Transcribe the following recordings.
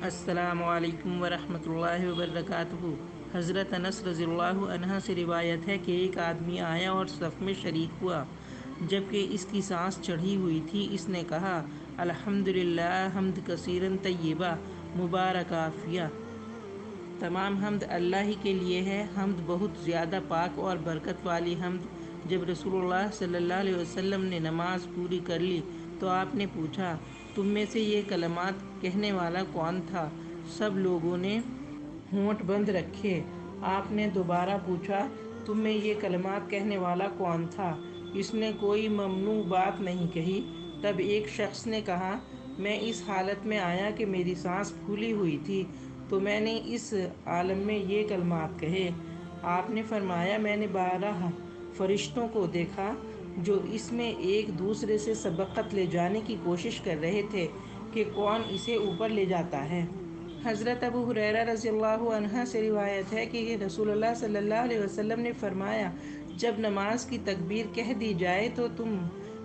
السلام علیکم ورحمۃ اللہ وبرکاتہ۔ حضرت انس رضی اللہ عنہ سے روایت ہے کہ ایک آدمی آیا اور صف میں شریک ہوا جبکہ اس کی سانس چڑھی ہوئی تھی۔ اس نے کہا الحمدللہ حمد کثیرن طیبہ مبارکہ فیہ، تمام حمد اللہ ہی کے لیے ہے، حمد بہت زیادہ پاک اور برکت والی حمد۔ جب رسول اللہ صلی اللہ علیہ وسلم نے نماز پوری کر لی تو آپ نے پوچھا تم میں سے یہ کلمات کہنے والا کون تھا؟ سب لوگوں نے ہونٹ بند رکھے۔ آپ نے دوبارہ پوچھا تم میں یہ کلمات کہنے والا کون تھا؟ اس نے کوئی ممنوع بات نہیں کہی۔ تب ایک شخص نے کہا میں اس حالت میں آیا کہ میری سانس پھولی ہوئی تھی تو میں نے اس عالم میں یہ کلمات کہے۔ آپ نے فرمایا میں نے 12 فرشتوں کو دیکھا جو اس میں ایک دوسرے سے سبقت لے جانے کی کوشش کر رہے تھے کہ کون اسے اوپر لے جاتا ہے۔ حضرت ابو ہریرہ رضی اللہ عنہ سے روایت ہے کہ رسول اللہ صلی اللہ علیہ وسلم نے فرمایا جب نماز کی تکبیر کہہ دی جائے تو تم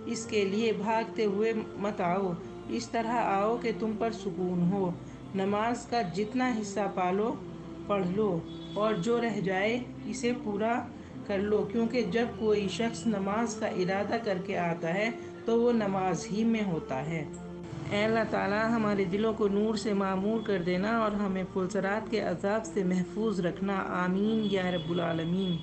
اس کے لیے بھاگتے ہوئے مت آؤ، اس طرح آؤ کہ تم پر سکون ہو۔ نماز کا جتنا حصہ پالو پڑھ لو اور جو رہ جائے اسے پورا کر لو، کیونکہ جب کوئی شخص نماز کا ارادہ کر کے آتا ہے تو وہ نماز ہی میں ہوتا ہے۔ اے اللہ تعالیٰ ہمارے دلوں کو نور سے معمور کر دینا اور ہمیں پلسرات کے عذاب سے محفوظ رکھنا، آمین یا رب العالمین۔